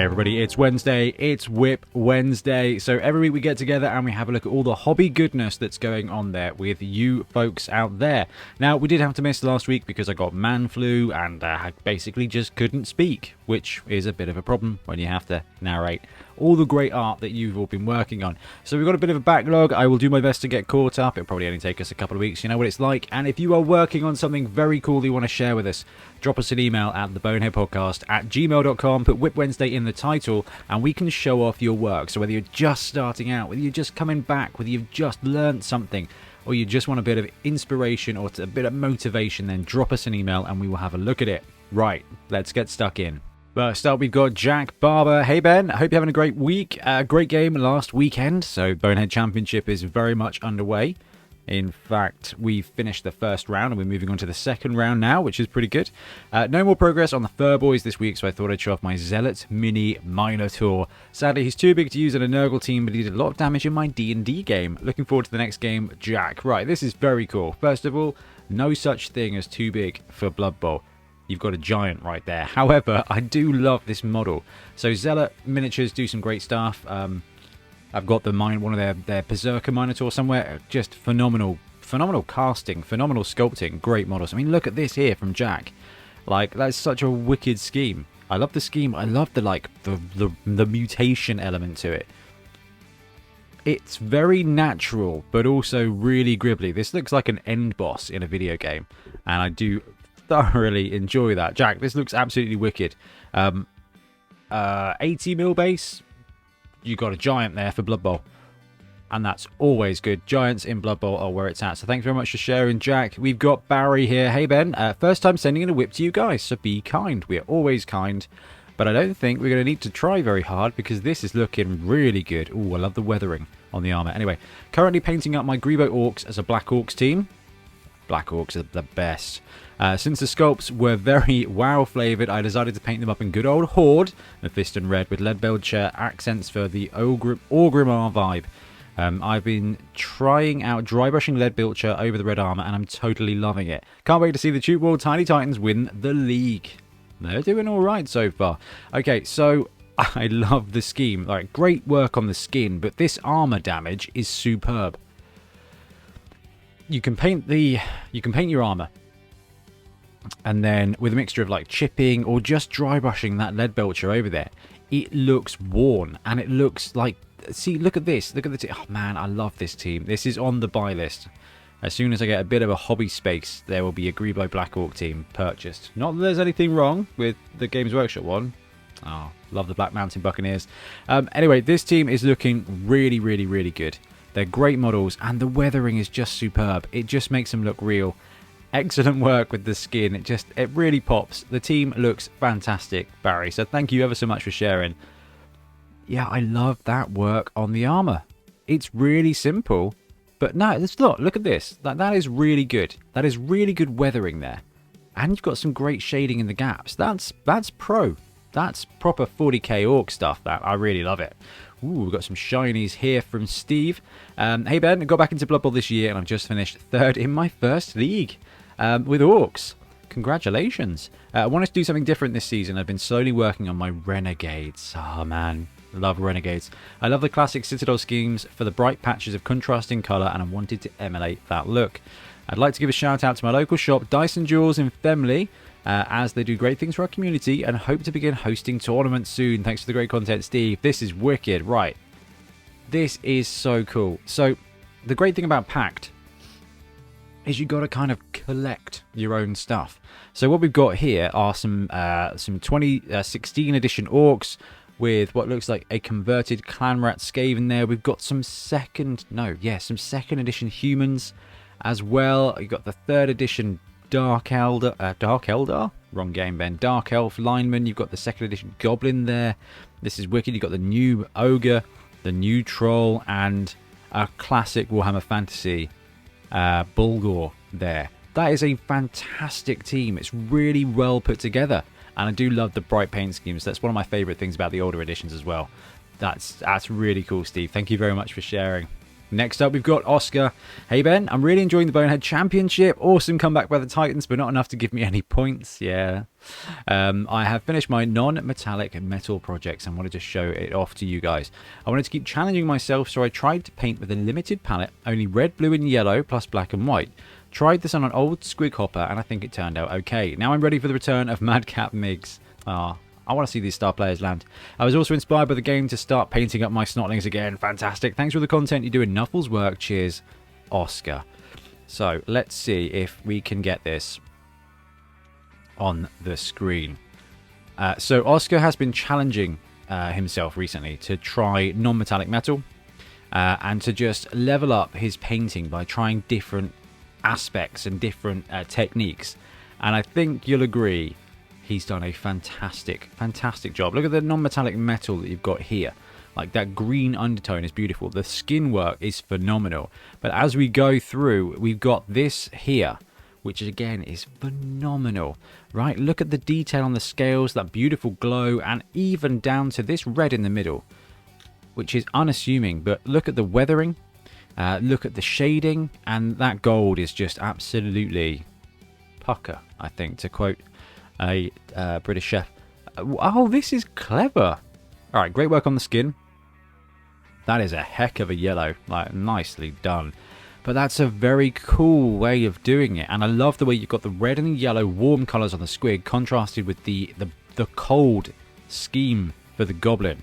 everybody, it's Wednesday, it's WIP Wednesday. So every week we get together and we have a look at all the hobby goodness that's going on there with you folks out there. Now, we did have to miss last week because I got man flu and I basically just couldn't speak, which is a bit of a problem when you have to narrate all the great art that you've all been working on. So we've got a bit of a backlog. I will do my best to get caught up. It'll probably only take us a couple of weeks. You know what it's like. And if you are working on something very cool that you want to share with us, drop us an email at theboneheadpodcast@gmail.com. Put WIP Wednesday in the title and we can show off your work. So whether you're just starting out, whether you're just coming back, whether you've just learned something, or you just want a bit of inspiration or a bit of motivation, then drop us an email and we will have a look at it. Right, let's get stuck in. First up, we've got Jack Barber. Hey Ben, I hope you're having a great week. Great game last weekend, so Bonehead Championship is very much underway. In fact, we finished the first round and we're moving on to the second round now, which is pretty good. No more progress on the Fur Boys this week, so I thought I'd show off my Zealot Mini Minotaur. Sadly, he's too big to use in a Nurgle team, but he did a lot of damage in my D&D game. Looking forward to the next game, Jack. Right, this is very cool. First of all, no such thing as too big for Blood Bowl. You've got a giant right there. However, I do love this model. So Zealot miniatures do some great stuff. I've got one of their Berserker Minotaur somewhere. Just phenomenal casting, phenomenal sculpting, great models. I mean, look at this here from Jack. Like, that's such a wicked scheme. I love the scheme. I love the mutation element to it. It's very natural, but also really gribbly. This looks like an end boss in a video game, and I do thoroughly enjoy that. Jack, this looks absolutely wicked. 80 mil base. You got a giant there for Blood Bowl, and that's always good. Giants in Blood Bowl are where it's at. So thanks very much for sharing, Jack. We've got Barry here. Hey Ben, first time sending in a whip to you guys, so be kind. We are always kind, but I don't think we're going to need to try very hard because this is looking really good. Ooh, I love the weathering on the armor. Anyway, currently painting up my Grebo Orcs as a Black Orcs team. Black Orcs are the best. Since the sculpts were very WoW flavoured, I decided to paint them up in good old Horde, Mephiston red with Leadbelcher accents for the Orgrimmar vibe. I've been trying out dry brushing Leadbelcher over the red armour and I'm totally loving it. Can't wait to see the Tube World Tiny Titans win the league. They're doing alright so far. Okay, so I love the scheme. Like, great work on the skin, but this armour damage is superb. You can paint your armour, and then with a mixture of like chipping or just dry brushing that Leadbelcher over there, it looks worn and it looks like, see, look at this, look at the team. Oh man, I love this team. This is on the buy list. As soon as I get a bit of a hobby space, there will be a Grebo Black Orc team purchased. Not that there's anything wrong with the Games Workshop one. Oh, love the Black Mountain Buccaneers. Anyway, this team is looking really, really, really good. They're great models and the weathering is just superb. It just makes them look real. Excellent work with the skin. It really pops. The team looks fantastic, Barry. So thank you ever so much for sharing. Yeah, I love that work on the armor. It's really simple, but no, it's not. Look at this. That is really good. That is really good weathering there. And you've got some great shading in the gaps. That's pro. That's proper 40k orc stuff. That I really love it. Ooh, we've got some shinies here from Steve. Hey Ben, I got back into Blood Bowl this year and I've just finished third in my first league with Orcs. Congratulations. I wanted to do something different this season. I've been slowly working on my Renegades. Oh man, love Renegades. I love the classic Citadel schemes for the bright patches of contrasting colour and I wanted to emulate that look. I'd like to give a shout out to my local shop, Dyson Jewels in Femley, as they do great things for our community and hope to begin hosting tournaments soon. Thanks for the great content, Steve. This is wicked. Right. This is so cool. So, the great thing about Pact is you got to kind of collect your own stuff. So what we've got here are some 2016 edition Orcs with what looks like a converted Clanrat Skaven there. We've got some second edition humans as well. You've got the 3rd edition Dark Eldar? Wrong game, Ben. Dark Elf Lineman. You've got the 2nd edition Goblin there. This is wicked. You've got the new Ogre, the new Troll, and a classic Warhammer Fantasy Bulgor there. That is a fantastic team. It's really well put together. And I do love the bright paint schemes. That's one of my favourite things about the older editions as well. That's really cool, Steve. Thank you very much for sharing. Next up, we've got Oscar. Hey Ben, I'm really enjoying the Bonehead Championship. Awesome comeback by the Titans, but not enough to give me any points. Yeah. I have finished my non-metallic metal projects and wanted to show it off to you guys. I wanted to keep challenging myself, so I tried to paint with a limited palette, only red, blue, and yellow, plus black and white. Tried this on an old squig hopper, and I think it turned out okay. Now I'm ready for the return of Madcap Migs. I want to see these star players land. I was also inspired by the game to start painting up my snotlings again. Fantastic. Thanks for the content you do in Nuffle's work. Cheers, Oscar. So, let's see if we can get this on the screen. So, Oscar has been challenging himself recently to try non-metallic metal and to just level up his painting by trying different aspects and different techniques. And I think you'll agree he's done a fantastic job. Look at the non-metallic metal that you've got here. Like, that green undertone is beautiful. The skin work is phenomenal. But as we go through, we've got this here, which again is phenomenal. Right, look at the detail on the scales, that beautiful glow, and even down to this red in the middle, which is unassuming. But look at the weathering, look at the shading, and that gold is just absolutely pucker, I think, to quote a British chef. Oh, this is clever. All right, great work on the skin. That is a heck of a yellow. Like, nicely done. But that's a very cool way of doing it. And I love the way you've got the red and the yellow warm colours on the squig contrasted with the cold scheme for the goblin.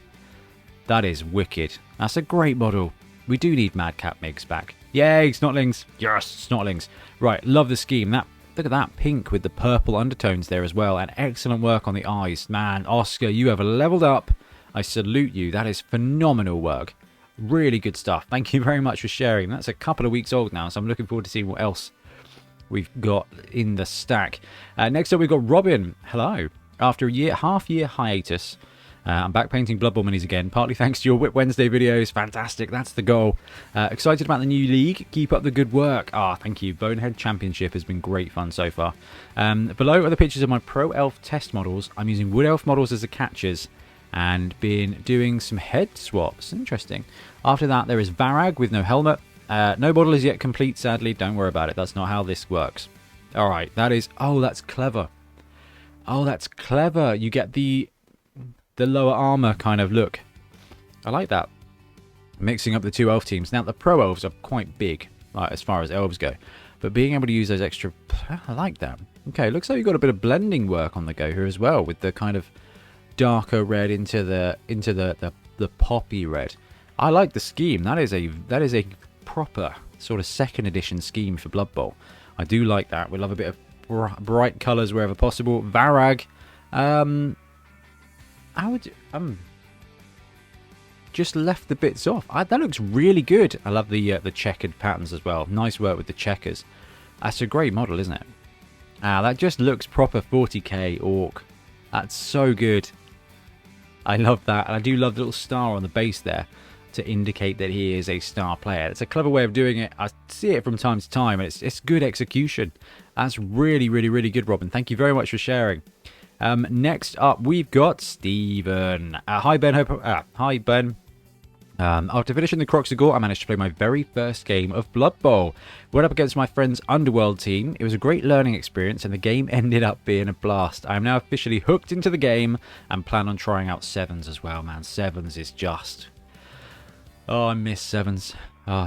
That is wicked. That's a great model. We do need Madcap Migs back. Yay, snotlings. Yes, snotlings. Right, love the scheme. Look at that pink with the purple undertones there as well. And excellent work on the eyes. Man, Oscar, you have leveled up. I salute you. That is phenomenal work. Really good stuff. Thank you very much for sharing. That's a couple of weeks old now, so I'm looking forward to seeing what else we've got in the stack. Next up, we've got Robin. Hello. After a half-year hiatus, I'm back painting Blood Bowl minis again, partly thanks to your WIP Wednesday videos. Fantastic, that's the goal. Excited about the new league. Keep up the good work. Thank you. Bonehead Championship has been great fun so far. Below are the pictures of my Pro Elf test models. I'm using Wood Elf models as the catchers and been doing some head swaps. Interesting. After that, there is Varag with no helmet. No model is yet complete, sadly. Don't worry about it. That's not how this works. All right, that is... Oh, that's clever. Oh, that's clever. You get the lower armor kind of look. I like that. Mixing up the two elf teams. Now, the pro elves are quite big, like, as far as elves go. But being able to use those extra... I like that. Okay, looks like you've got a bit of blending work on the go here as well, with the kind of darker red into the poppy red. I like the scheme. That is a proper sort of second edition scheme for Blood Bowl. I do like that. We love a bit of bright colours wherever possible. Varag, how would you, just left the bits off. That looks really good. I love the checkered patterns as well. Nice work with the checkers. That's a great model, isn't it? That just looks proper 40k orc. That's so good. I love that. And I do love the little star on the base there to indicate that he is a star player. It's a clever way of doing it. I see it from time to time, and it's good execution. That's really, really, really good, Robin. Thank you very much for sharing. Next up, we've got Stephen. Hi, Ben. Hi, Ben. After finishing the Croxagore, I managed to play my very first game of Blood Bowl. Went up against my friend's Underworld team. It was a great learning experience, and the game ended up being a blast. I am now officially hooked into the game and plan on trying out Sevens as well, man. Sevens is just... Oh, I miss Sevens.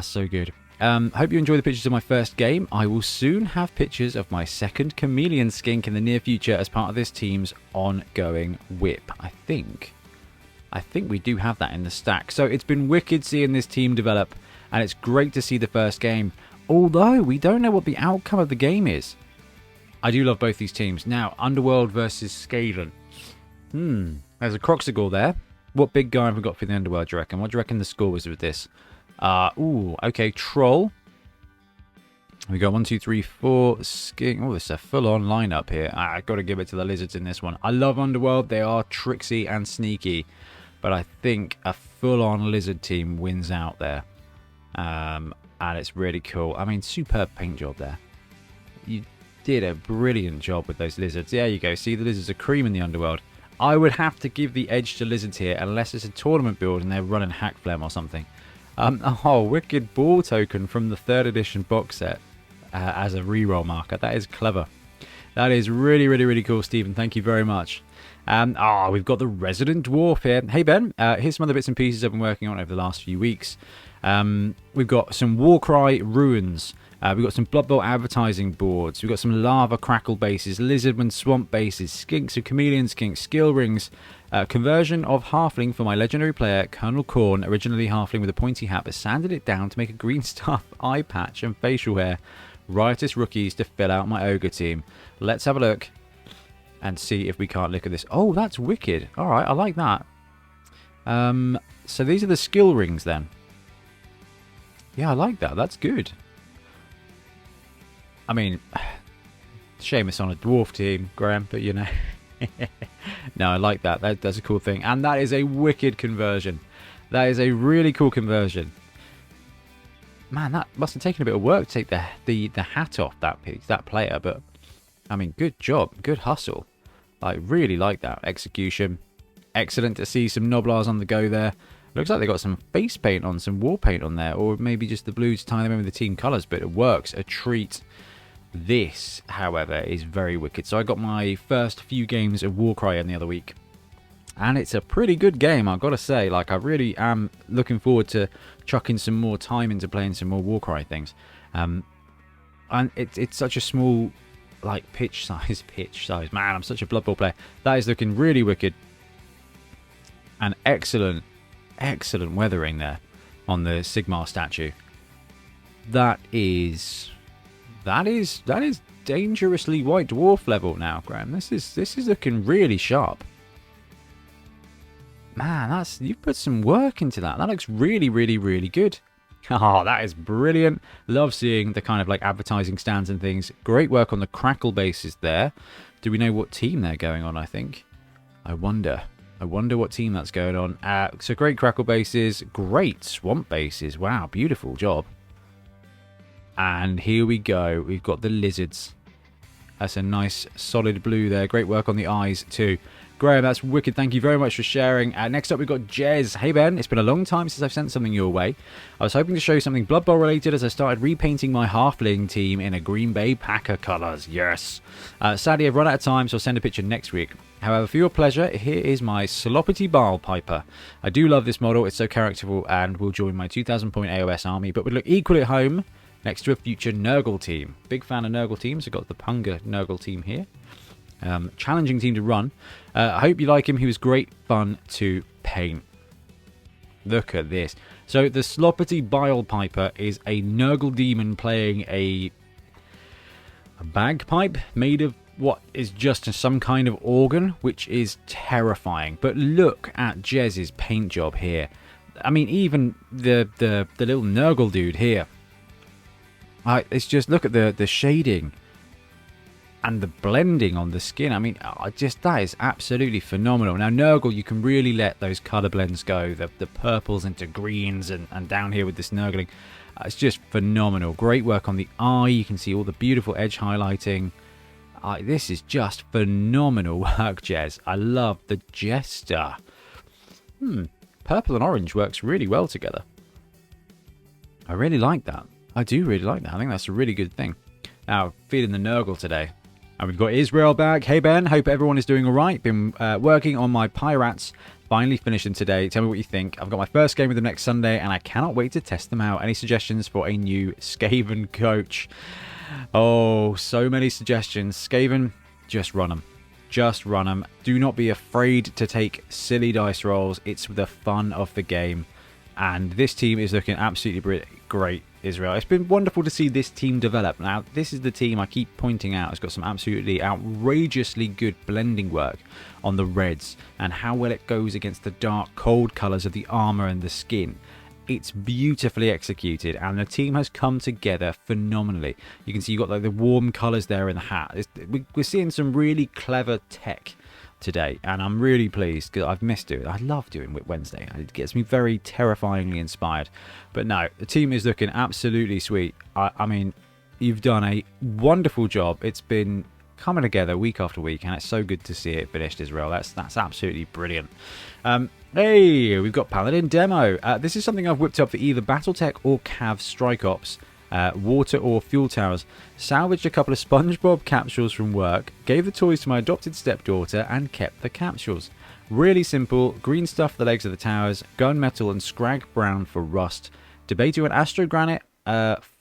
So good. Hope you enjoy the pictures of my first game. I will soon have pictures of my second chameleon skink in the near future as part of this team's ongoing WIP. I think we do have that in the stack. So it's been wicked seeing this team develop, and it's great to see the first game, although we don't know what the outcome of the game is. I do love both these teams. Now, Underworld versus Skaden. There's a Croxagore there. What big guy have we got for the Underworld, do you reckon? What do you reckon the score was with this? Okay, Troll. We got 1, 2, 3, 4 skink. Oh, this is a full-on lineup here. I've got to give it to the lizards in this one. I love Underworld. They are tricksy and sneaky, but I think a full-on lizard team wins out there. And it's really cool. I mean, superb paint job there. You did a brilliant job with those lizards. There you go. See, the lizards are cream in the Underworld. I would have to give the edge to lizards here, unless it's a tournament build and they're running Hack Phlegm or something. Oh, wicked ball token from the 3rd edition box set as a reroll marker. That is clever. That is really, really, really cool, Stephen. Thank you very much. We've got the Resident Dwarf here. Hey, Ben. Here's some other bits and pieces I've been working on over the last few weeks. We've got some Warcry ruins. We've got some Blood Bowl advertising boards. We've got some lava crackle bases, lizardman swamp bases, skinks and chameleon skinks, skill rings, conversion of halfling for my legendary player, Colonel Corn, originally halfling with a pointy hat, but sanded it down to make a green stuff eye patch and facial hair. Riotous rookies to fill out my ogre team. Let's have a look and see if we can't look at this. Oh, that's wicked. All right, I like that. So these are the skill rings then. Yeah, I like that. That's good. I mean, shame it's on a dwarf team, Graham, but you know. No, I like that. That's a cool thing. And that is a wicked conversion. That is a really cool conversion. Man, that must have taken a bit of work to take the hat off that player, but I mean, good job, good hustle. I really like that execution. Excellent to see some Noblars on the go there. Looks like they got some face paint on, some war paint on there, or maybe just the blue to tie them in with the team colours, but it works a treat. This, however, is very wicked. So I got my first few games of Warcry in the other week, and it's a pretty good game, I've got to say. Like, I really am looking forward to chucking some more time into playing some more Warcry things. And it's such a small, like, pitch size. Man, I'm such a Blood Bowl player. That is looking really wicked. And excellent weathering there on the Sigmar statue. That is dangerously White Dwarf level now, Graham. This is looking really sharp. Man, you've put some work into that. That looks really, really, really good. Oh, that is brilliant. Love seeing the kind of like advertising stands and things. Great work on the crackle bases there. Do we know what team they're going on, I think? I wonder what team that's going on. So great crackle bases, great swamp bases. Wow, beautiful job. And here we go. We've got the lizards. That's a nice solid blue there. Great work on the eyes too. Graham, that's wicked. Thank you very much for sharing. Next up, we've got Jez. Hey, Ben. It's been a long time since I've sent something your way. I was hoping to show you something Blood Bowl related as I started repainting my halfling team in a Green Bay Packer colours. Yes. Sadly, I've run out of time, so I'll send a picture next week. However, for your pleasure, here is my Sloppity Barl Piper. I do love this model. It's so characterful and will join my 2,000 point AOS army, but would look equally at home next to a future Nurgle team. Big fan of Nurgle teams. I've got the Punga Nurgle team here. Challenging team to run. I hope you like him. He was great fun to paint. Look at this. So the Sloppity Bile Piper is a Nurgle demon playing a bagpipe made of what is just some kind of organ, which is terrifying. But look at Jez's paint job here. I mean, even the little Nurgle dude here. It's just, look at the shading and the blending on the skin. I mean, that is absolutely phenomenal. Now, Nurgle, you can really let those colour blends go. The purples into greens and down here with this Nurgling. It's just phenomenal. Great work on the eye. You can see all the beautiful edge highlighting. This is just phenomenal work, Jez. I love the Jester. Purple and orange works really well together. I really like that. I do really like that. I think that's a really good thing. Now, feeding the Nurgle today. And we've got Israel back. Hey, Ben. Hope everyone is doing all right. Been working on my Pirates. Finally finished them today. Tell me what you think. I've got my first game with them next Sunday, and I cannot wait to test them out. Any suggestions for a new Skaven coach? Oh, so many suggestions. Skaven, just run them. Just run them. Do not be afraid to take silly dice rolls. It's the fun of the game. And this team is looking absolutely great, Israel. It's been wonderful to see this team develop. Now, this is the team I keep pointing out. It's got some absolutely outrageously good blending work on the reds and how well it goes against the dark, cold colours of the armour and the skin. It's beautifully executed, and the team has come together phenomenally. You can see you've got like the warm colours there in the hat. We're seeing some really clever tech today, and I'm really pleased because I've missed doing it. I love doing WIP Wednesday. It gets me very terrifyingly inspired. But no, the team is looking absolutely sweet. I mean, you've done a wonderful job. It's been coming together week after week, and it's so good to see it finished, Israel. That's absolutely brilliant. Hey, we've got Paladin Demo. This is something I've whipped up for either Battletech or Cav Strike Ops. Water or fuel towers. Salvaged a couple of SpongeBob capsules from work, gave the toys to my adopted stepdaughter, and kept the capsules. Really simple. Green stuff for the legs of the towers, gunmetal and scrag brown for rust, Debato and Astrogranite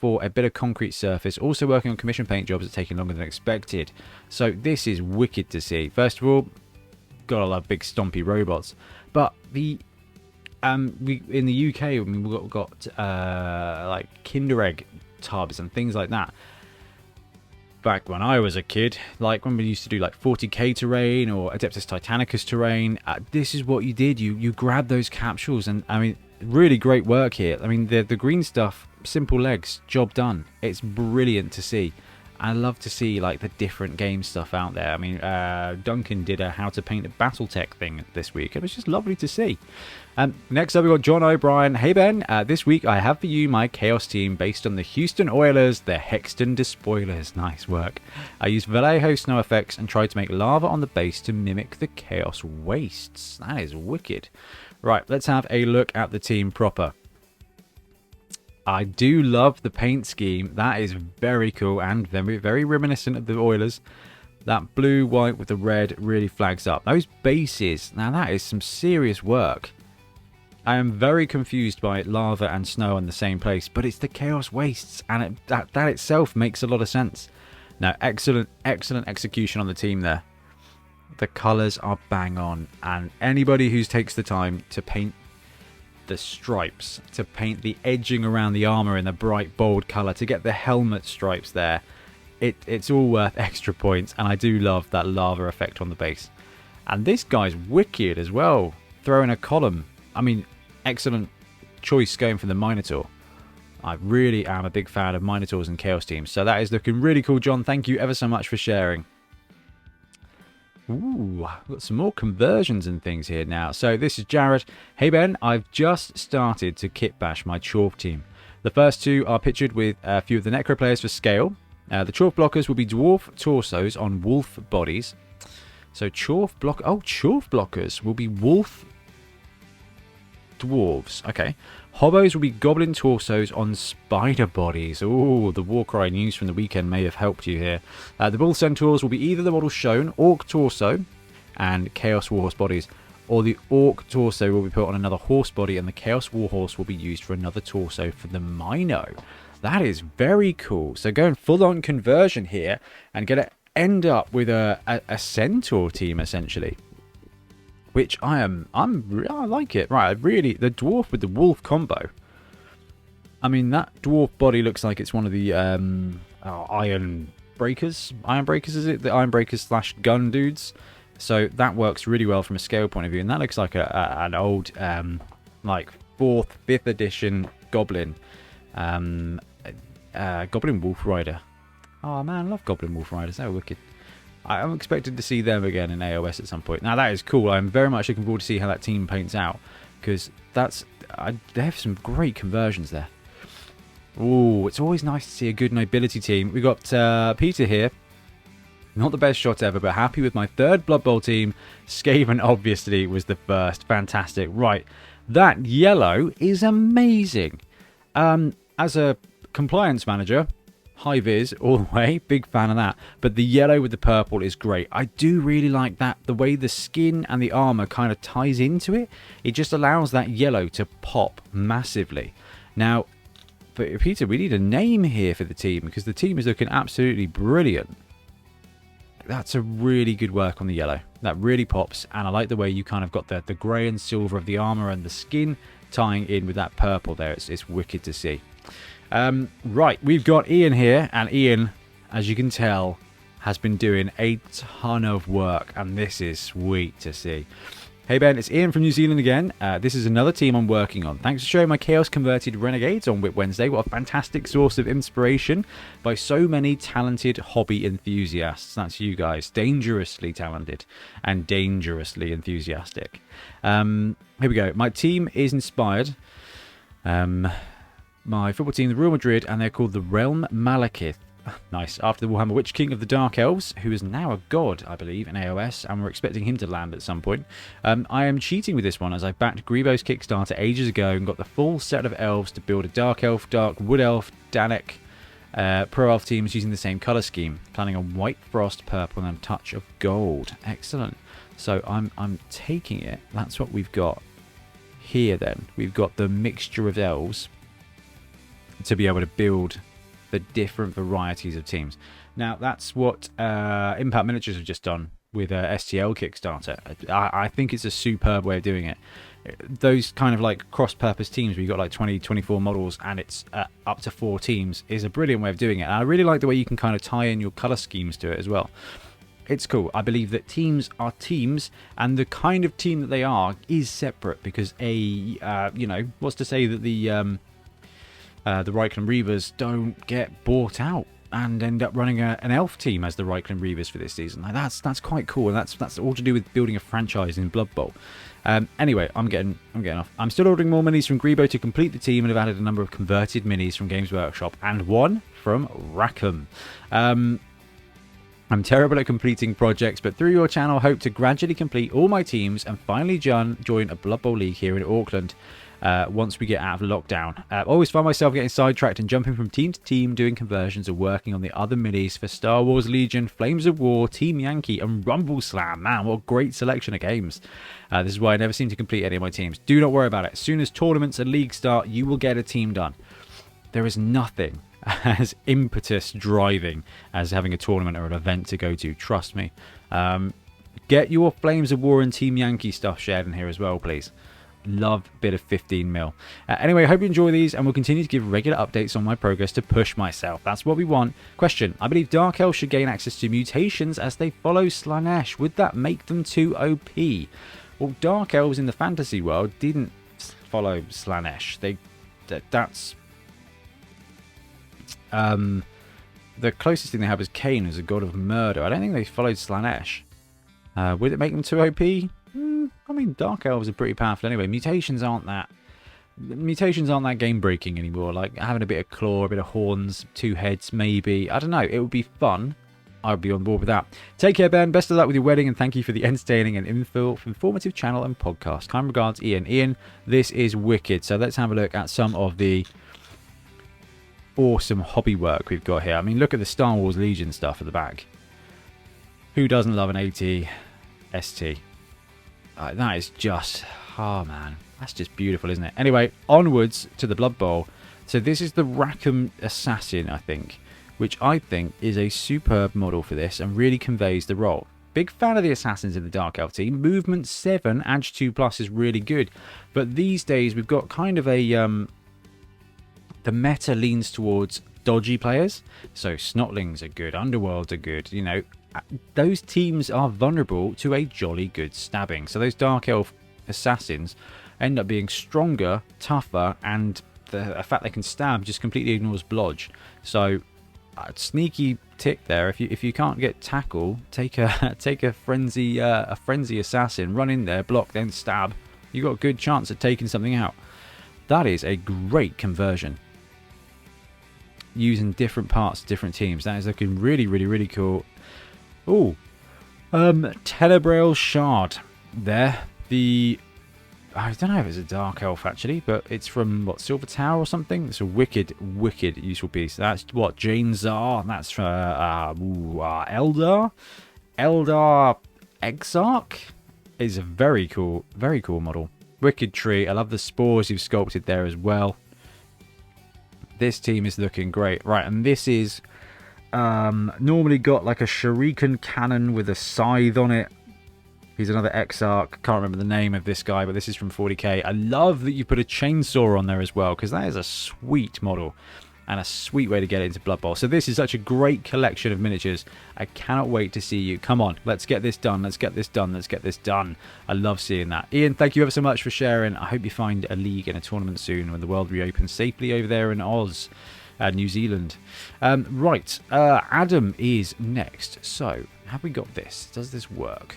for a bit of concrete surface. Also working on commission paint jobs that's taking longer than expected. So this is wicked to see. First of all, gotta love big stompy robots. But the in the UK, I mean, we've got like Kinder Egg tubs and things like that. Back when I was a kid, like when we used to do like 40k terrain or Adeptus Titanicus terrain, this is what you did. You grabbed those capsules, and I mean, really great work here. I mean, the green stuff, simple legs, job done. It's brilliant to see. I love to see like the different game stuff out there. I mean, Duncan did a how to paint a Battletech thing this week. It was just lovely to see. Next up, we've got John O'Brien. Hey Ben, this week I have for you my Chaos team based on the Houston Oilers, the Hexton Despoilers. Nice work. I used Vallejo snow effects and tried to make lava on the base to mimic the Chaos wastes. That is wicked. Right, let's have a look at the team proper. I do love the paint scheme. That is very cool and very, very reminiscent of the Oilers. That blue, white with the red really flags up. Those bases, now that is some serious work. I am very confused by lava and snow in the same place, but it's the Chaos Wastes, and that itself makes a lot of sense. Now, excellent execution on the team there. The colours are bang on, and anybody who takes the time to paint the stripes, to paint the edging around the armor in a bright bold color, to get the helmet stripes there, it's all worth extra points. And I do love that lava effect on the base. And this guy's wicked as well, throwing a column. I mean, excellent choice going for the Minotaur. I really am a big fan of Minotaurs and Chaos teams, so that is looking really cool. John, thank you ever so much for sharing. Ooh, I've got some more conversions and things here now. So this is Jared. Hey Ben, I've just started to kit bash my Chorf team. The first two are pictured with a few of the Necro players for scale. The Chorf blockers will be dwarf torsos on wolf bodies. So Chorf blockers will be wolf dwarves. Okay. Hobos will be goblin torsos on spider bodies. Ooh, the Warcry news from the weekend may have helped you here. The Bull Centaurs will be either the model shown, Orc torso and Chaos Warhorse bodies, or the Orc torso will be put on another horse body and the Chaos Warhorse will be used for another torso for the Mino. That is very cool. So going full on conversion here and going to end up with a Centaur team essentially. Which I like it. Right, the dwarf with the wolf combo. I mean, that dwarf body looks like it's one of the iron breakers. Iron breakers, is it? The iron breakers / gun dudes. So that works really well from a scale point of view. And that looks like an old, like 4th, 5th edition goblin. Goblin Wolf Rider. Oh man, I love Goblin Wolf Riders. They're wicked. I'm expected to see them again in AOS at some point. Now that is cool. I'm very much looking forward to see how that team paints out, because they have some great conversions there. Ooh, it's always nice to see a good nobility team. We got Peter here. Not the best shot ever, but happy with my 3rd Blood Bowl team. Skaven obviously was the first. Fantastic. Right, that yellow is amazing. As a compliance manager, high vis all the way, big fan of that, but the yellow with the purple is great. I do really like that, the way the skin and the armor kind of ties into it. It just allows that yellow to pop massively. Now, but Peter, we need a name here for the team, because the team is looking absolutely brilliant. That's a really good work on the yellow. That really pops, and I like the way you kind of got the grey and silver of the armor and the skin tying in with that purple there. It's wicked to see. Right, we've got Ian here, and Ian, as you can tell, has been doing a ton of work, and this is sweet to see. Hey Ben, it's Ian from New Zealand again. This is another team I'm working on. Thanks for showing my Chaos Converted Renegades on WIP Wednesday. What a fantastic source of inspiration by so many talented hobby enthusiasts. That's you guys. Dangerously talented and dangerously enthusiastic. Here we go. My team is inspired. My football team, the Real Madrid, and they're called the Realm Malekith. Nice. After the Warhammer Witch King of the Dark Elves, who is now a god, I believe, in AOS, and we're expecting him to land at some point. I am cheating with this one as I backed Griebo's Kickstarter ages ago and got the full set of elves to build a Dark Elf, Dark Wood Elf, Danek, Pro Elf teams using the same colour scheme. Planning on White Frost, Purple, and a touch of Gold. Excellent. So I'm taking it. That's what we've got here then. We've got the mixture of elves to be able to build the different varieties of teams. Now, that's what Impact Miniatures have just done with STL Kickstarter. I think it's a superb way of doing it. Those kind of like cross-purpose teams where you've got like 20, 24 models and it's up to 4 teams is a brilliant way of doing it. And I really like the way you can kind of tie in your colour schemes to it as well. It's cool. I believe that teams are teams, and the kind of team that they are is separate because you know, what's to say that the Rackham Reavers don't get bought out and end up running an elf team as the Rackham Reavers for this season. Like, that's quite cool, and that's all to do with building a franchise in Blood Bowl. Anyway, I'm getting off. I'm still ordering more minis from Griebo to complete the team, and have added a number of converted minis from Games Workshop and one from Rackham. I'm terrible at completing projects, but through your channel, hope to gradually complete all my teams and finally join a Blood Bowl league here in Auckland once we get out of lockdown. I always find myself getting sidetracked and jumping from team to team, doing conversions or working on the other minis for Star Wars Legion, Flames of War, Team Yankee, and Rumble Slam. Man, what a great selection of games. This is why I never seem to complete any of my teams. Do not worry about it. As soon as tournaments and leagues start, you will get a team done. There is nothing as impetus driving as having a tournament or an event to go to. Trust me. Get your Flames of War and Team Yankee stuff shared in here as well, please. Love a bit of 15 mil. Anyway, I hope you enjoy these, and we'll continue to give regular updates on my progress to push myself. That's what we want. Question: I believe Dark Elves should gain access to mutations as they follow Slanesh. Would that make them too OP? Well, Dark Elves in the fantasy world didn't follow Slanesh. That's the closest thing they have is Cain, who's a god of murder. I don't think they followed Slanesh. Would it make them too OP? I mean, Dark Elves are pretty powerful anyway. Mutations aren't that game breaking anymore. Like having a bit of claw, a bit of horns, 2 heads, maybe. I don't know. It would be fun. I'd be on board with that. Take care, Ben. Best of luck with your wedding, and thank you for the entertaining and informative channel and podcast. Kind regards, Ian. Ian, this is wicked. So let's have a look at some of the awesome hobby work we've got here. I mean, look at the Star Wars Legion stuff at the back. Who doesn't love an AT ST? That is just, oh man, that's just beautiful, isn't it? Anyway, onwards to the Blood Bowl. So this is the Rackham Assassin, I think, which I think is a superb model for this and really conveys the role. Big fan of the Assassins in the Dark Elf team. Movement 7, Edge 2+ is really good. But these days we've got kind of a the meta leans towards dodgy players. So Snotlings are good, Underworlds are good, you know. Those teams are vulnerable to a jolly good stabbing. So those Dark Elf Assassins end up being stronger, tougher, and the fact they can stab just completely ignores blodge. So sneaky tick there. If you can't get tackle, take a frenzy assassin, run in there, block, then stab. You've got a good chance of taking something out. That is a great conversion. Using different parts of different teams. That is looking really, really, really cool. Oh, Tenebrael Shard there. I don't know if it's a Dark Elf actually, but it's from what, Silver Tower or something. It's a wicked useful piece. That's what, Jane Czar. That's Eldar Exarch is a very cool model. Wicked tree. I love the spores you've sculpted there as well. This team is looking great. Right, and this is normally got like a shuriken cannon with a scythe on it. He's another Exarch. Can't remember the name of this guy, but this is from 40k. I love that you put a chainsaw on there as well, because that is a sweet model and a sweet way to get into Blood Bowl. So this is such a great collection of miniatures. I cannot wait to see you. Come on, let's get this done. Let's get this done. Let's get this done. I love seeing that. Ian, thank you ever so much for sharing. I hope you find a league and a tournament soon when the world reopens safely over there in Oz. New Zealand. Right, Adam is next. So, have we got this? Does this work?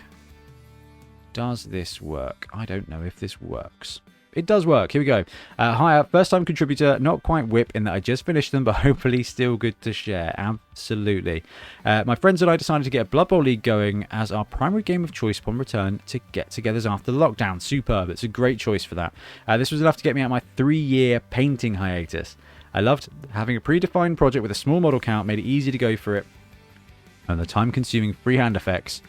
Does this work? I don't know if this works. It does work. Here we go. Hi, first time contributor, not quite WIP in that I just finished them, but hopefully still good to share. Absolutely. My friends and I decided to get a Blood Bowl League going as our primary game of choice upon return to get-togethers after lockdown. Superb. It's a great choice for that. This was enough to get me out my 3-year painting hiatus. I loved having a predefined project with a small model count, made it easy to go for it, and the time-consuming freehand effects,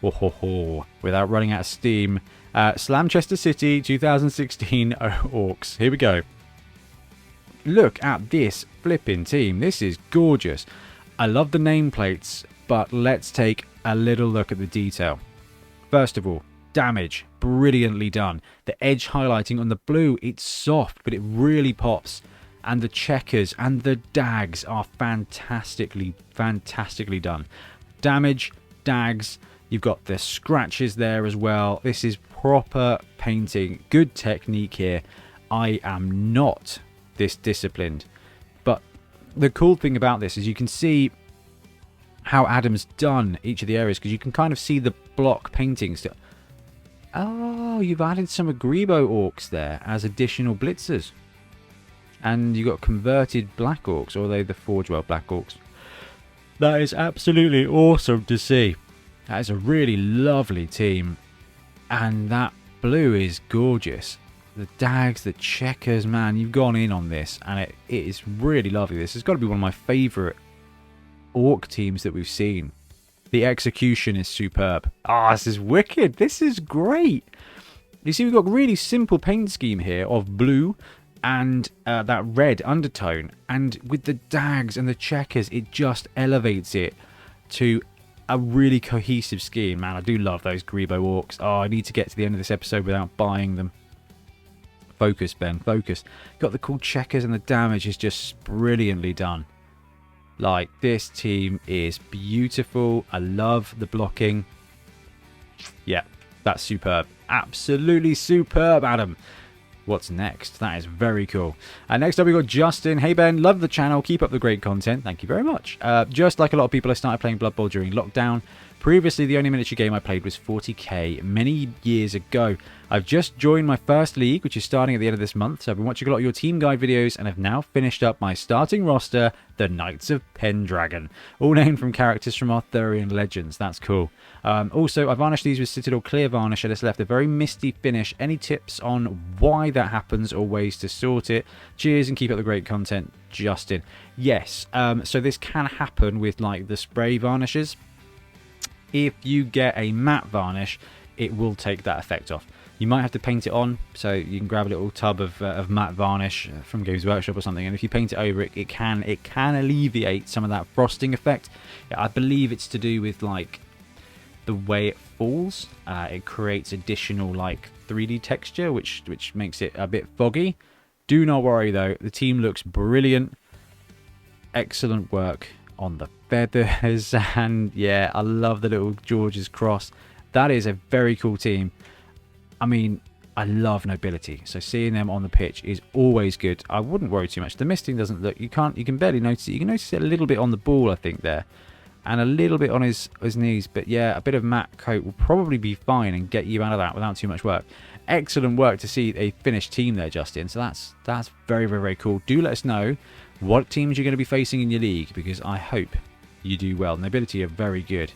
without running out of steam. Slamchester City 2016 Orcs. Here we go. Look at this flipping team. This is gorgeous. I love the nameplates, but let's take a little look at the detail. First of all, damage. Brilliantly done. The edge highlighting on the blue, it's soft, but it really pops. And the checkers and the dags are fantastically done. Damage, dags, you've got the scratches there as well. This is proper painting. Good technique here. I am not this disciplined. But the cool thing about this is you can see how Adam's done each of the areas, because you can kind of see the block paintings. Oh, you've added some Agreebo Orcs there as additional blitzers. And you got converted Black Orcs, or are they the Forge World Black Orcs? That is absolutely awesome to see. That is a really lovely team. And that blue is gorgeous. The dags, the checkers, man, you've gone in on this. And it is really lovely. This has got to be one of my favourite Orc teams that we've seen. The execution is superb. Ah, this is wicked. This is great. You see, we've got a really simple paint scheme here of blue and that red undertone, and with the dags and the checkers, it just elevates it to a really cohesive scheme. Man, I do love those Grebo Orcs. Oh, I need to get to the end of this episode without buying them. Focus, Ben, focus. Got the cool checkers, and the damage is just brilliantly done. Like, this team is beautiful. I love the blocking. Yeah, that's superb. Absolutely superb, Adam. What's next? That is very cool. Next up, we got Justin. Hey, Ben, love the channel. Keep up the great content. Thank you very much. Just like a lot of people, I started playing Blood Bowl during lockdown. Previously, the only miniature game I played was 40k many years ago. I've just joined my first league, which is starting at the end of this month. So I've been watching a lot of your team guide videos and have now finished up my starting roster, the Knights of Pendragon. All named from characters from Arthurian legends. That's cool. Also, I varnished these with Citadel Clear Varnish and it's left a very misty finish. Any tips on why that happens or ways to sort it? Cheers and keep up the great content, Justin. Yes, so this can happen with like the spray varnishes. If you get a matte varnish, it will take that effect off. You might have to paint it on, so you can grab a little tub of matte varnish from Games Workshop or something, and if you paint it over it, it can alleviate some of that frosting effect. I believe it's to do with like the way it falls. It creates additional like 3D texture, which makes it a bit foggy. Do not worry though, the team looks brilliant. Excellent work on the feathers, and yeah, I love the little George's cross. That is a very cool team. I mean, I love nobility, so seeing them on the pitch is always good. I wouldn't worry too much. The misting doesn't look, you can barely notice it. You can notice it a little bit on the ball, I think, there, and a little bit on his knees, but yeah, a bit of matte coat will probably be fine and get you out of that without too much work. Excellent work to see a finished team there, Justin. So that's very, very, very cool. Do let us know what teams you're going to be facing in your league, because I hope you do well. Nobility are very good.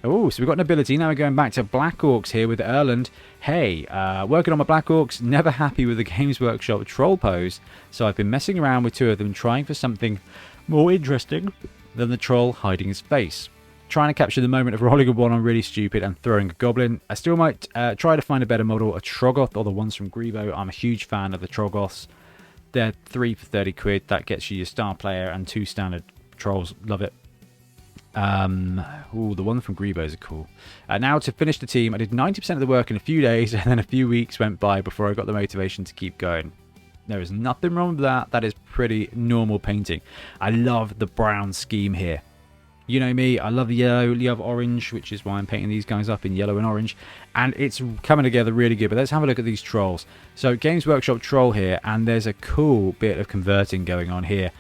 Oh, so we've got Nobility. Now we're going back to Black Orcs here with Erland. Hey, working on my Black Orcs, never happy with the Games Workshop troll pose, so I've been messing around with 2 of them, trying for something more interesting than the troll hiding his face. Trying to capture the moment of rolling a 1 on really stupid and throwing a goblin. I still might try to find a better model, a Troggoth or the ones from Grebo. I'm a huge fan of the Troggoths. They're 3 for 30 quid. That gets you your star player and 2 standard trolls. Love it. The one from Grebo's are cool. Now to finish the team, I did 90% of the work in a few days, and then a few weeks went by before I got the motivation to keep going. There is nothing wrong with that. That is pretty normal painting. I love the brown scheme here. You know me, I love the yellow, you have orange, which is why I'm painting these guys up in yellow and orange. And it's coming together really good. But let's have a look at these trolls. So Games Workshop troll here, and there's a cool bit of converting going on here.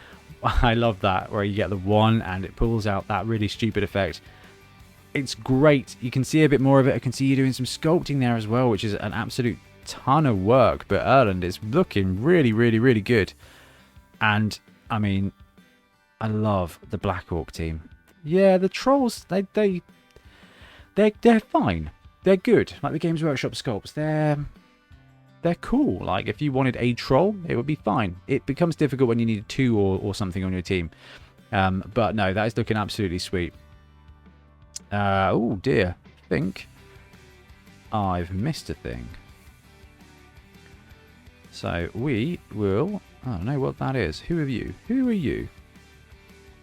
I love that, where you get the 1 and it pulls out that really stupid effect. It's great. You can see a bit more of it. I can see you doing some sculpting there as well, which is an absolute ton of work, but Erland is looking really, really, really good. And, I mean, I love the Black Orc team. Yeah, the Trolls, they're fine. They're good. Like the Games Workshop sculpts, they're cool. Like, if you wanted a Troll, it would be fine. It becomes difficult when you need 2 or something on your team. But no, that is looking absolutely sweet. Oh, dear. I think I've missed a thing. So we will... I don't know what that is. Who are you? Who are you?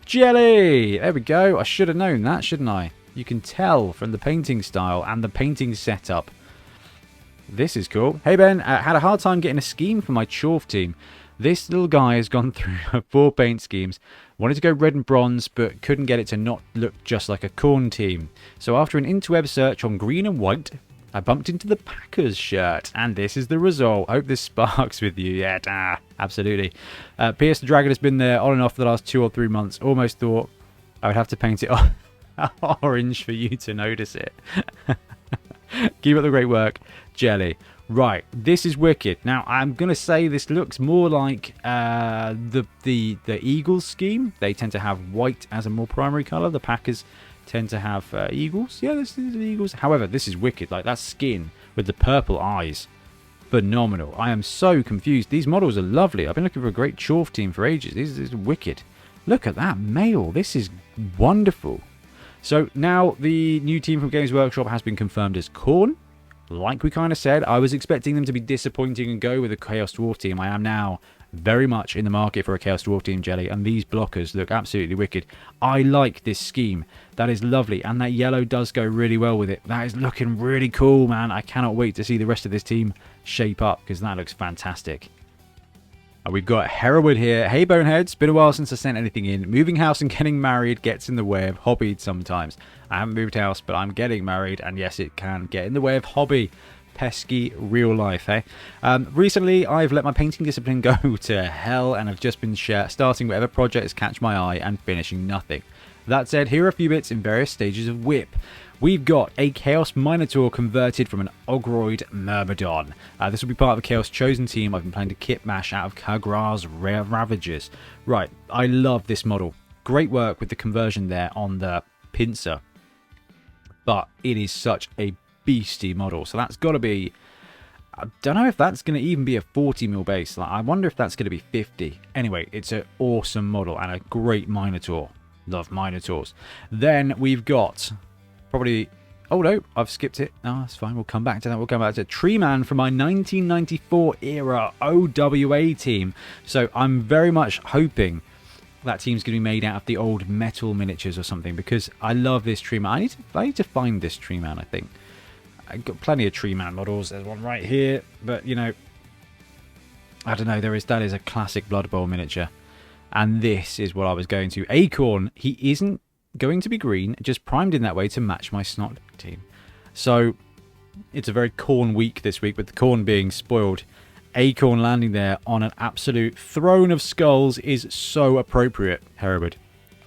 Jelly! There we go. I should have known that, shouldn't I? You can tell from the painting style and the painting setup. This is cool. Hey Ben, had a hard time getting a scheme for my Chorf team. This little guy has gone through 4 paint schemes. Wanted to go red and bronze, but couldn't get it to not look just like a Khorne team. So after an interweb search on green and white, I bumped into the Packers shirt, and this is the result. Hope this sparks with you. Yeah, absolutely. Pierce the Dragon has been there on and off for the last 2 or 3 months. Almost thought I would have to paint it orange for you to notice it. Keep up the great work, Jelly. Right, this is wicked. Now, I'm going to say this looks more like the Eagles scheme. They tend to have white as a more primary colour. The Packers tend to have eagles. Yeah, this is the eagles. However, this is wicked. Like, that skin with the purple eyes. Phenomenal. I am so confused. These models are lovely. I've been looking for a great Chorf team for ages. This is wicked. Look at that male. This is wonderful. So, now the new team from Games Workshop has been confirmed as Khorne. Like we kind of said, I was expecting them to be disappointing and go with a Chaos Dwarf team. I am now very much in the market for a Chaos Dwarf team, Jelly, and these blockers look absolutely wicked. I like this scheme. That is lovely, and that yellow does go really well with it. That is looking really cool, man. I cannot wait to see the rest of this team shape up, because that looks fantastic. We've got Hereward here. Hey Bonehead, it's been a while since I sent anything in. Moving house and getting married gets in the way of hobby sometimes. I haven't moved house, but I'm getting married, and yes, it can get in the way of hobby. Pesky real life, eh? Recently, I've let my painting discipline go to hell, and have just been starting whatever projects catch my eye and finishing nothing. That said, here are a few bits in various stages of WIP. We've got a Chaos Minotaur converted from an Ogroid Myrmidon. This will be part of a Chaos Chosen team I've been planning to kit mash out of Kagra's Rare Ravagers. Right, I love this model. Great work with the conversion there on the pincer. But it is such a beastie model. So that's got to be... I don't know if that's going to even be a 40mm base. Like, I wonder if that's going to be 50. Anyway, it's an awesome model and a great Minotaur. Love Minotaurs. Then we've got... probably... oh no, I've skipped it. No, that's fine. We'll come back to that. We'll come back to Tree Man from my 1994 era OWA team. So I'm very much hoping that team's going to be made out of the old metal miniatures or something, because I love this Tree Man. I need to find this Tree Man, I think. I've got plenty of Tree Man models. There's one right here, but you know, I don't know. That is a classic Blood Bowl miniature, and this is what I was going to. Acorn. He isn't going to be green, just primed in that way to match my Snot team. So it's a very Khorne week this week, with the Khorne being spoiled. Acorn landing there on an absolute throne of skulls is so appropriate, Hereward.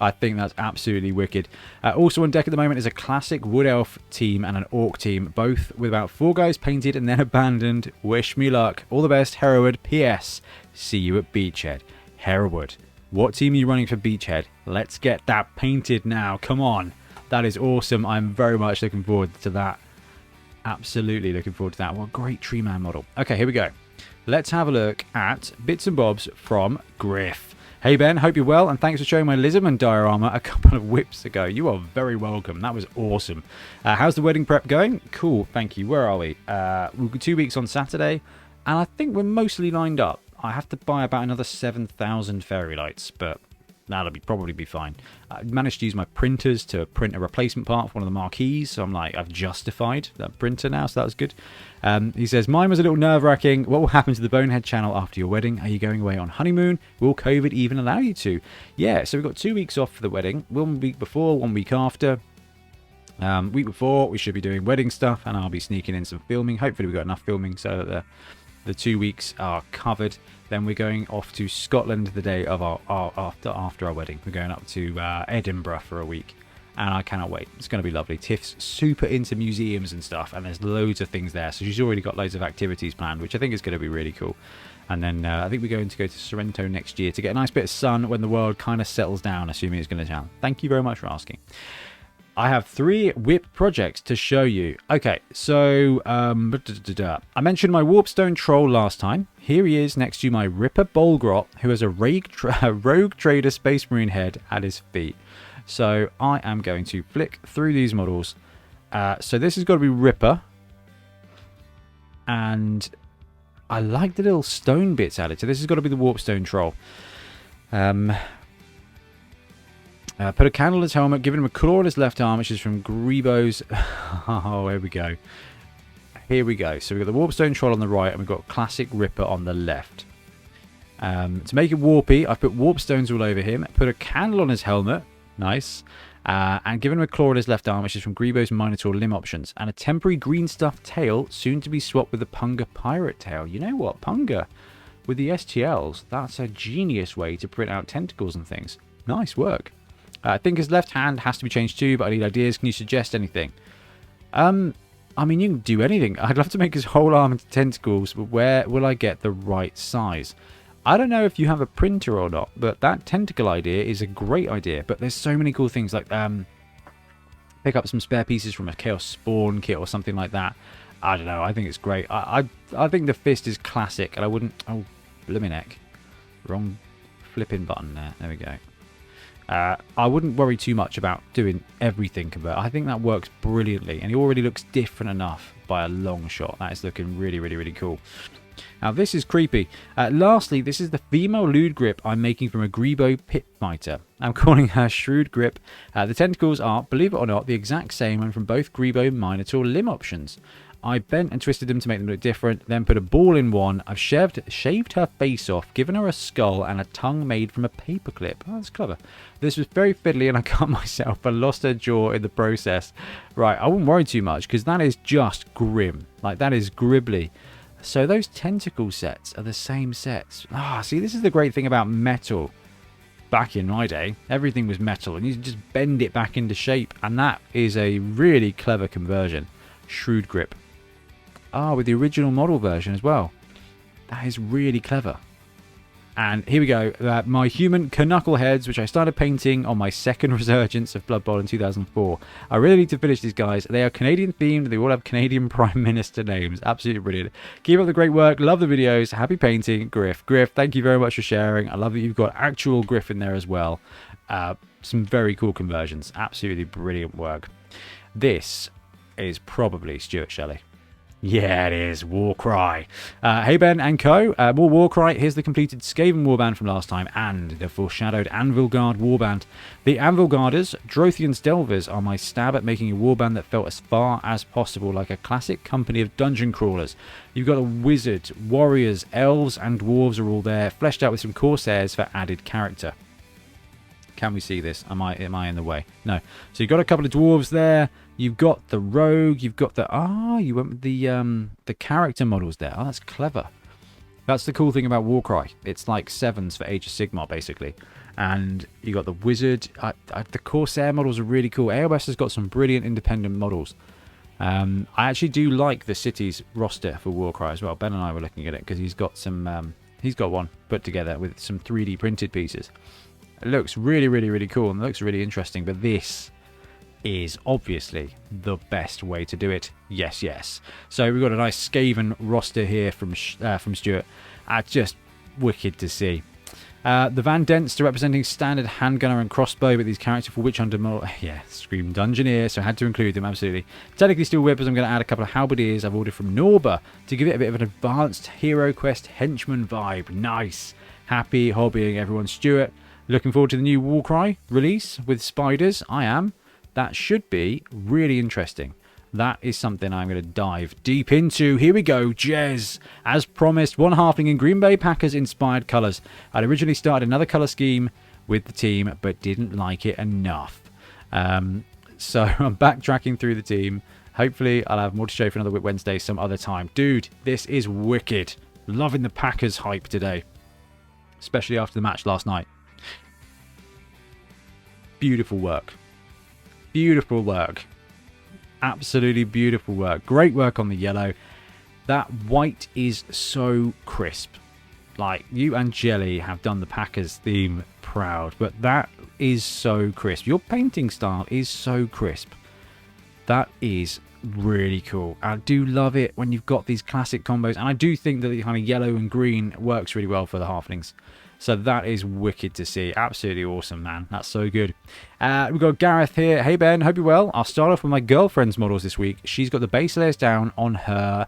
I think that's absolutely wicked. Also on deck at the moment is a classic Wood Elf team and an Orc team, both with about 4 guys painted and then abandoned. Wish me luck. All the best, Hereward. P.S. See you at Beachhead. Hereward, what team are you running for Beachhead? Let's get that painted now. Come on. That is awesome. I'm very much looking forward to that. Absolutely looking forward to that. What a great Tree Man model. Okay, here we go. Let's have a look at bits and bobs from Griff. Hey Ben, hope you're well, and thanks for showing my Lizardman diorama a couple of whips ago. You are very welcome. That was awesome. How's the wedding prep going? Cool, thank you. Where are we? We've got 2 weeks on Saturday, and I think we're mostly lined up. I have to buy about another 7,000 fairy lights, but that'll probably be fine. I managed to use my printers to print a replacement part for one of the marquees, so I'm like, I've justified that printer now, so that was good. He says, mine was a little nerve-wracking. What will happen to the Bonehead channel after your wedding? Are you going away on honeymoon? Will COVID even allow you to? Yeah, so we've got 2 weeks off for the wedding. 1 week before, 1 week after. Week before, we should be doing wedding stuff, and I'll be sneaking in some filming. Hopefully we've got enough filming so that the 2 weeks are covered. Then we're going off to Scotland the day of after our wedding. We're going up to Edinburgh for a week. and I cannot wait. It's going to be lovely. Tiff's super into museums and stuff, and there's loads of things there. So she's already got loads of activities planned, which I think is going to be really cool. And then I think we're going to go to Sorrento next year to get a nice bit of sun when the world kind of settles down, assuming it's going to down. Thank you very much for asking. I have 3 WIP projects to show you. Okay, so I mentioned my Warpstone Troll last time. Here he is next to my Ripper Bolgrot, who has a rogue trader Space Marine head at his feet. So I am going to flick through these models. So this has got to be Ripper. And I like the little stone bits added. So this has got to be the Warpstone Troll. Put a candle on his helmet, giving him a claw on his left arm, which is from Gribo's. Oh, here we go. Here we go. So we've got the Warpstone Troll on the right, and we've got Classic Ripper on the left. To make it warpy, I've put Warpstones all over him. Put a candle on his helmet. Nice. And given him a claw on his left arm, which is from Gribo's Minotaur limb options. And a temporary green stuff tail, soon to be swapped with the Punga pirate tail. You know what? Punga, with the STLs, that's a genius way to print out tentacles and things. Nice work. I think his left hand has to be changed too, but I need ideas. Can you suggest anything? I mean, you can do anything. I'd love to make his whole arm into tentacles, but where will I get the right size? I don't know if you have a printer or not, but that tentacle idea is a great idea. But there's so many cool things like pick up some spare pieces from a Chaos Spawn kit or something like that. I don't know. I think it's great. I think the fist is classic, and I wouldn't... Oh, blimey neck. Wrong flipping button there. There we go. I wouldn't worry too much about doing everything, but I think that works brilliantly, and he already looks different enough by a long shot. That is looking really, really, really cool. Now, this is creepy. Lastly, this is the female lewd grip I'm making from a Gribo pit fighter. I'm calling her Shrewd Grip. The tentacles are, believe it or not, the exact same and from both Gribo Minotaur limb options. I bent and twisted them to make them look different, then put a ball in one. I've shaved her face off, given her a skull and a tongue made from a paperclip. Oh, that's clever. This was very fiddly and I cut myself and lost her jaw in the process. Right, I wouldn't worry too much because that is just grim. Like, that is gribbly. So those tentacle sets are the same sets. See, this is the great thing about metal. Back in my day, everything was metal and you just bend it back into shape. And that is a really clever conversion. Shrewd Grip. With the original model version as well. That is really clever. And here we go. My human knuckleheads, which I started painting on my second resurgence of Blood Bowl in 2004. I really need to finish these guys. They are Canadian themed. They all have Canadian Prime Minister names. Absolutely brilliant. Keep up the great work. Love the videos. Happy painting. Griff. Griff, thank you very much for sharing. I love that you've got actual Griff in there as well. Some very cool conversions. Absolutely brilliant work. This is probably Stuart Shelley. Yeah, it is. Warcry. Hey, Ben and co. More Warcry. Here's the completed Skaven Warband from last time and the foreshadowed Anvil Guard Warband. The Anvil Guarders, Drothian's Delvers, are my stab at making a warband that felt as far as possible like a classic company of dungeon crawlers. You've got a wizard, warriors, elves, and dwarves are all there, fleshed out with some corsairs for added character. Can we see this? Am I in the way? No. So you've got a couple of dwarves there. You've got the rogue. You've got the... you went with the character models there. Oh, that's clever. That's the cool thing about Warcry. It's like Sevens for Age of Sigmar, basically. And you got the wizard. The Corsair models are really cool. AOS has got some brilliant independent models. I actually do like the city's roster for Warcry as well. Ben and I were looking at it because he's got some... he's got one put together with some 3D printed pieces. It looks really, really, really cool and it looks really interesting, but this is obviously the best way to do it. Yes, yes. So we've got a nice Skaven roster here from Stuart. Just wicked to see. The Van Dents are representing standard handgunner and crossbow, but these characters for which under more... Yeah, Scream Dungeoneer, so I had to include them, absolutely. Technically still whippers, I'm going to add a couple of halberdiers I've ordered from Norba to give it a bit of an advanced Hero Quest henchman vibe. Nice. Happy hobbying everyone. Stuart, looking forward to the new Warcry release with spiders. I am. That should be really interesting. That is something I'm going to dive deep into. Here we go, Jez. As promised, one halfling in Green Bay Packers inspired colours. I'd originally started another colour scheme with the team, but didn't like it enough. So I'm backtracking through the team. Hopefully I'll have more to show for another WIP Wednesday some other time. Dude, this is wicked. Loving the Packers hype today. Especially after the match last night. Beautiful work. Beautiful work. Absolutely beautiful work. Great work on the yellow. That white is so crisp. Like, you and Jelly have done the Packers theme proud, but that is so crisp. Your painting style is so crisp. That is really cool. I do love it when you've got these classic combos, and I do think that the kind of yellow and green works really well for the halflings. So that is wicked to see. Absolutely awesome, man. That's so good. We've got Gareth here. Hey, Ben. Hope you're well. I'll start off with my girlfriend's models this week. She's got the base layers down on her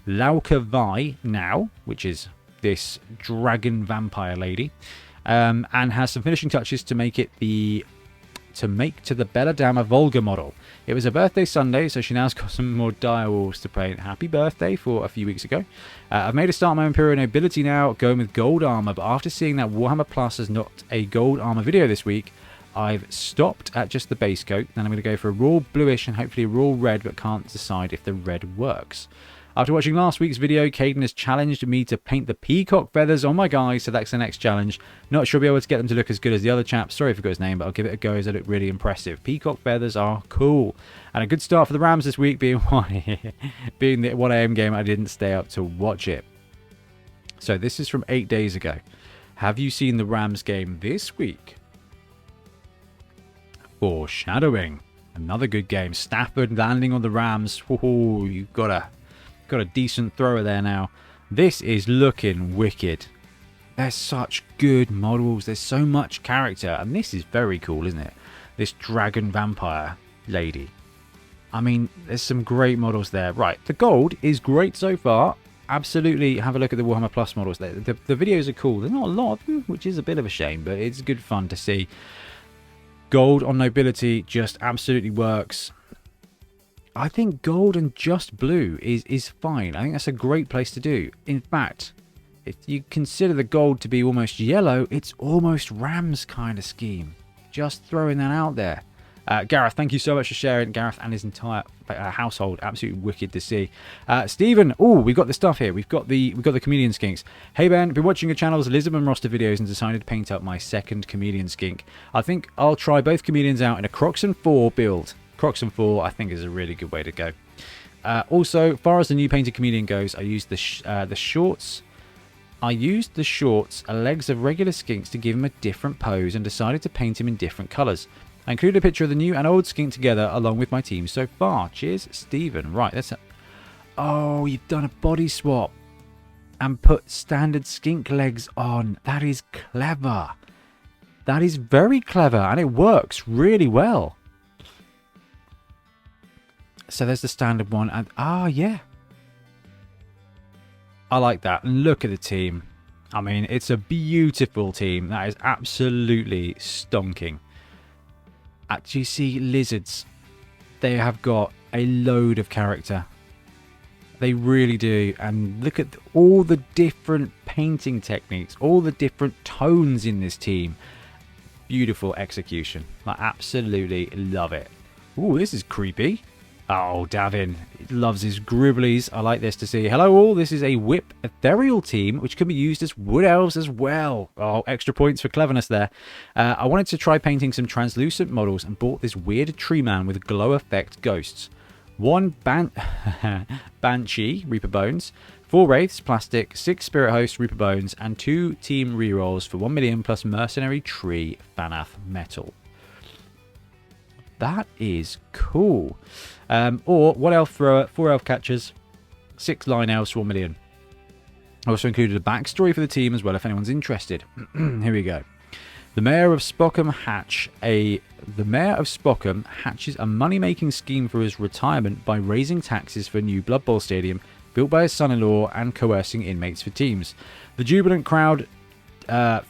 Laukavai now, which is this dragon vampire lady, and has some finishing touches to make it the to the Belladama Volga model. It was her birthday Sunday, so she now's got some more dire wolves to paint. Happy birthday for a few weeks ago. I've made a start on my Imperial Nobility now, going with gold armor, but after seeing that Warhammer Plus has not a gold armor video this week, I've stopped at just the base coat. Then I'm going to go for a raw bluish and hopefully a raw red, but can't decide if the red works. After watching last week's video, Skaden has challenged me to paint the peacock feathers on my guys, so that's the next challenge. Not sure I'll be able to get them to look as good as the other chap. Sorry if I forgot his name, but I'll give it a go as they look really impressive. Peacock feathers are cool. And a good start for the Rams this week being being the 1 AM game. I didn't stay up to watch it. So this is from 8 days ago. Have you seen the Rams game this week? Foreshadowing. Another good game. Stafford landing on the Rams. Ooh, you've got a decent thrower there now. This is looking wicked. They're such good models. There's so much character. And this is very cool, isn't it? This dragon vampire lady. I mean, there's some great models there. Right, the gold is great so far. Absolutely have a look at the Warhammer Plus models. The videos are cool. There's not a lot of them, which is a bit of a shame, but it's good fun to see. Gold on Nobility just absolutely works. I think gold and just blue is fine. I think that's a great place to do. In fact, if you consider the gold to be almost yellow, it's almost Rams kind of scheme. Just throwing that out there. Gareth, thank you so much for sharing. Gareth and his entire household, absolutely wicked to see. Stephen, oh, we've got the stuff here. We've got the chameleon skinks. Hey Ben, been watching your channel's Lisbon roster videos and decided to paint up my second chameleon skink. I think I'll try both chameleons out in a Croxon 4 build. Croxon 4, I think, is a really good way to go. Also, as far as the new painted chameleon goes, I used the shorts. I used the shorts, legs of regular skinks to give him a different pose and decided to paint him in different colours. I included a picture of the new and old skink together along with my team so far. Cheers, Stephen. Right, that's a... Oh, you've done a body swap and put standard skink legs on. That is clever. That is very clever, and it works really well. So there's the standard one, and yeah, I like that. And look at the team. I mean, it's a beautiful team. That is absolutely stonking. Actually, see lizards. They have got a load of character. They really do. And look at all the different painting techniques, all the different tones in this team. Beautiful execution. I absolutely love it. Ooh, this is creepy. Oh, Davin loves his gribblies. I like this to see. Hello all, this is a WIP ethereal team, which can be used as wood elves as well. Oh, extra points for cleverness there. I wanted to try painting some translucent models and bought this weird tree man with glow effect ghosts. 1 Banshee, Reaper Bones, 4 Wraiths, Plastic, 6 Spirit Hosts, Reaper Bones, and 2 team rerolls for 1 million plus Mercenary Tree, Fanath Metal. That is cool. Or 1 elf thrower, 4 elf catchers, 6 line elves for 1 million. I also included a backstory for the team as well if anyone's interested. Here we go. The Mayor of Spockham hatches a money-making scheme for his retirement by raising taxes for a new Blood Bowl stadium built by his son-in-law and coercing inmates for teams. The jubilant crowd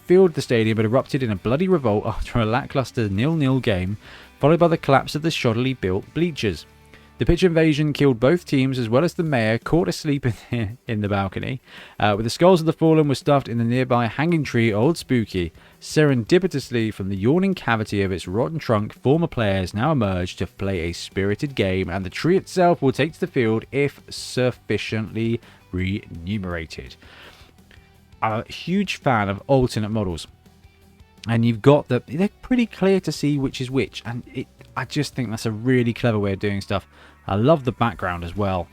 filled the stadium but erupted in a bloody revolt after a lackluster 0-0 game, followed by the collapse of the shoddily built bleachers. The pitch invasion killed both teams as well as the mayor, caught asleep in the balcony. With the skulls of the fallen were stuffed in the nearby hanging tree Old Spooky. Serendipitously from the yawning cavity of its rotten trunk, former players now emerge to play a spirited game, and the tree itself will take to the field if sufficiently remunerated. I'm a huge fan of alternate models. And you've got they're pretty clear to see which is which, and I just think that's a really clever way of doing stuff. I love the background as well,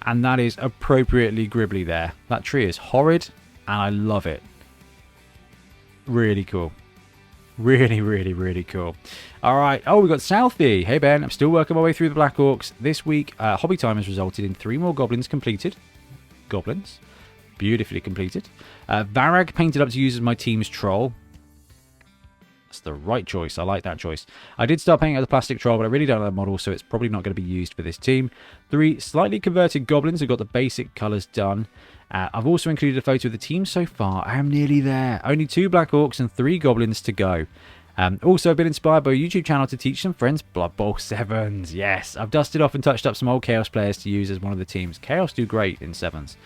and that is appropriately gribbly there. That tree is horrid, and I love it. Really cool. Really, really, really cool. All right. Oh, we got Southie. Hey, Ben. I'm still working my way through the Black Orcs. This week, Hobby Time has resulted in 3 more goblins completed. Goblins. Beautifully completed. Varag painted up to use as my team's troll. That's the right choice. I like that choice. I did start painting as a plastic troll, but I really don't like that model, so it's probably not going to be used for this team. 3 slightly converted goblins have got the basic colours done. I've also included a photo of the team so far. I am nearly there. Only 2 Black Orcs and 3 Goblins to go. Also, I've been inspired by a YouTube channel to teach some friends Blood Bowl 7s. Yes, I've dusted off and touched up some old Chaos players to use as one of the teams. Chaos do great in 7s.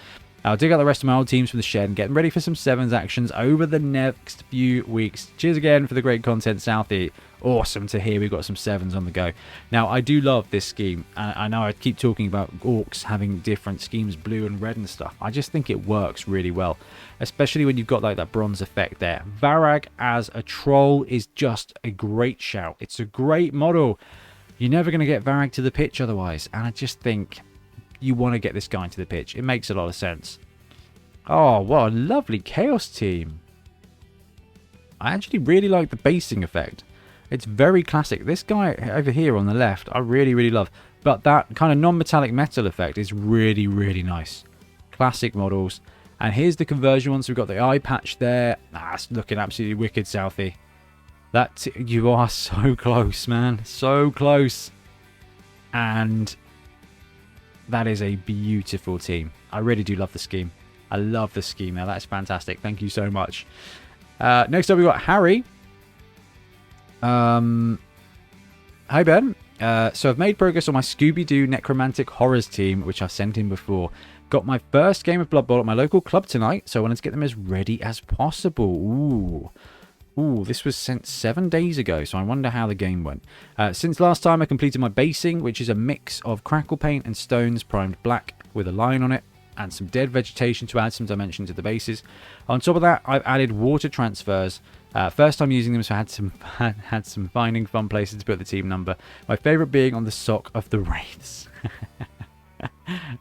I'll dig out the rest of my old teams from the shed and get them ready for some 7s actions over the next few weeks. Cheers again for the great content, Southie. Awesome to hear we've got some 7s on the go. Now, I do love this scheme. I know I keep talking about Orcs having different schemes, blue and red and stuff. I just think it works really well, especially when you've got like that bronze effect there. Varag as a troll is just a great shout. It's a great model. You're never going to get Varag to the pitch otherwise, and I just think you want to get this guy into the pitch. It makes a lot of sense. Oh, what a lovely Chaos team. I actually really like the basing effect. It's very classic. This guy over here on the left, I really, really love. But that kind of non-metallic metal effect is really, really nice. Classic models. And here's the conversion one. So we've got the eye patch there. That's looking absolutely wicked, Southie. You are so close, man. So close. And that is a beautiful team. I really do love the scheme. I love the scheme now. That's fantastic. Thank you so much. Next up, we've got Harry. Hi, Ben. So I've made progress on my Scooby-Doo Necromantic Horrors team, which I've sent in before. Got my first game of Blood Bowl at my local club tonight, so I wanted to get them as ready as possible. Ooh, this was sent 7 days ago, so I wonder how the game went. Since last time, I completed my basing, which is a mix of crackle paint and stones primed black with a line on it, and some dead vegetation to add some dimension to the bases. On top of that, I've added water transfers. First time using them, so I had some finding fun places to put the team number. My favourite being on the sock of the wraiths.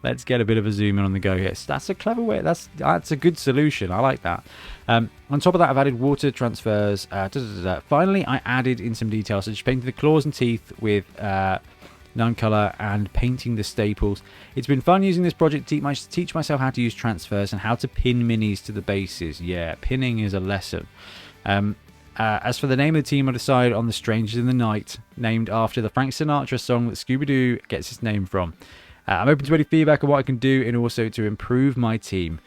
Let's get a bit of a zoom in on the go here. That's a clever way. That's a good solution. I like that. On top of that, I've added water transfers. Finally, I added in some details. So just painted the claws and teeth with none colour and painting the staples. It's been fun using this project to teach myself how to use transfers and how to pin minis to the bases. Yeah, pinning is a lesson. As for the name of the team, I decided on the Strangers in the Night, named after the Frank Sinatra song that Scooby-Doo gets its name from. I'm open to any feedback on what I can do and also to improve my team.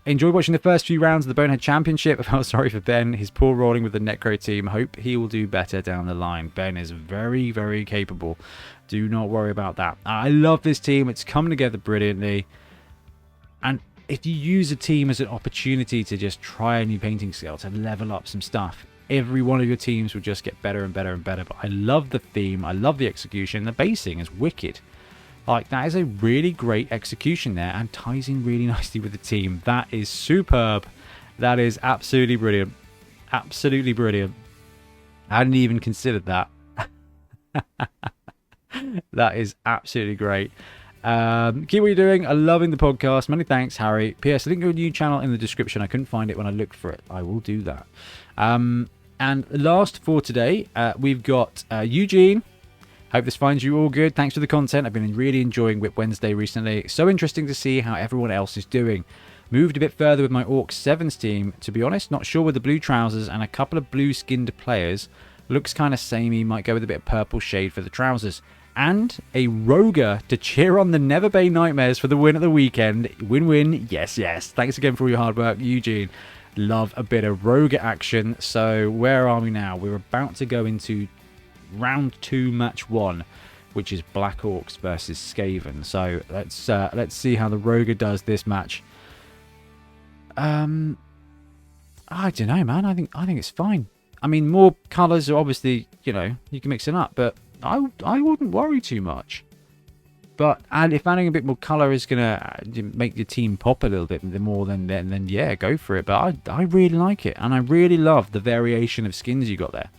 Enjoyed watching the first few rounds of the Bonehead Championship. I felt sorry for Ben. His poor rolling with the Necro team. Hope he will do better down the line. Ben is very, very capable. Do not worry about that. I love this team. It's come together brilliantly. And if you use a team as an opportunity to just try a new painting skill, to level up some stuff, every one of your teams will just get better and better and better. But I love the theme. I love the execution. The basing is wicked. Like, that is a really great execution there and ties in really nicely with the team. That is superb. That is absolutely brilliant. Absolutely brilliant. I hadn't even considered that. That is absolutely great. Keep what you're doing. I'm loving the podcast. Many thanks, Harry. P.S. link to a new channel in the description. I couldn't find it when I looked for it. I will do that. And last for today, we've got Eugene. Hope this finds you all good. Thanks for the content. I've been really enjoying WIP Wednesday recently. So interesting to see how everyone else is doing. Moved a bit further with my Orcs 7s team. To be honest, not sure with the blue trousers and a couple of blue skinned players. Looks kind of samey. Might go with a bit of purple shade for the trousers. And a Roger to cheer on the Neverbay Nightmares for the win at the weekend. Win-win. Yes, yes. Thanks again for all your hard work, Eugene. Love a bit of Roger action. So where are we now? We're about to go into round 2, match 1, which is Black Orcs versus Skaven. So let's see how the Roger does this match. I don't know, man. I think it's fine. I mean, more colours are obviously, you know, you can mix it up, but I wouldn't worry too much. And if adding a bit more colour is going to make your team pop a little bit more, then yeah, go for it. But I really like it, and I really love the variation of skins you got there.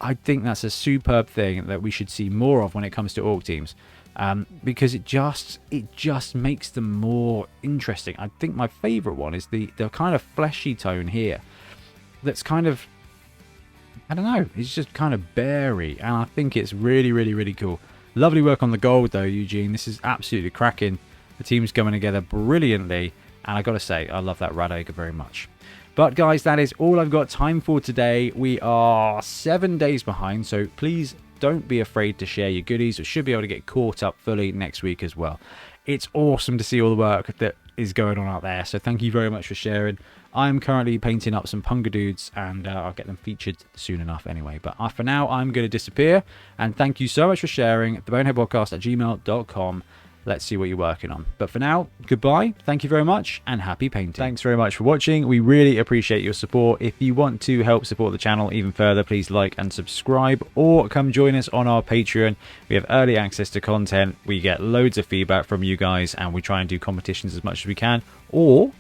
I think that's a superb thing that we should see more of when it comes to Orc teams, because it just makes them more interesting. I think my favourite one is the kind of fleshy tone here. That's kind of, I don't know, it's just kind of berry, and I think it's really, really, really cool. Lovely work on the gold though, Eugene. This is absolutely cracking. The team's coming together brilliantly, and I gotta say, I love that rat ogre very much. But guys, that is all I've got time for today. We are 7 days behind, so please don't be afraid to share your goodies. We should be able to get caught up fully next week as well. It's awesome to see all the work that is going on out there, so thank you very much for sharing. I'm currently painting up some Punga dudes, and I'll get them featured soon enough anyway. But for now, I'm going to disappear, and thank you so much for sharing. The boneheadpodcast@gmail.com. Let's see what you're working on. But for now, goodbye. Thank you very much, and happy painting. Thanks very much for watching. We really appreciate your support. If you want to help support the channel even further, please like and subscribe, or come join us on our Patreon. We have early access to content. We get loads of feedback from you guys, and we try and do competitions as much as we can. Or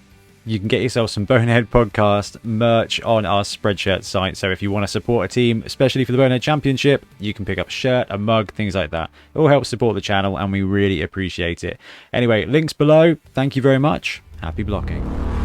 you can get yourself some Bonehead Podcast merch on our Spreadshirt site. So if you want to support a team, especially for the Bonehead Championship, you can pick up a shirt, a mug, things like that. It all helps support the channel, and we really appreciate it. Anyway, links below. Thank you very much. Happy blocking.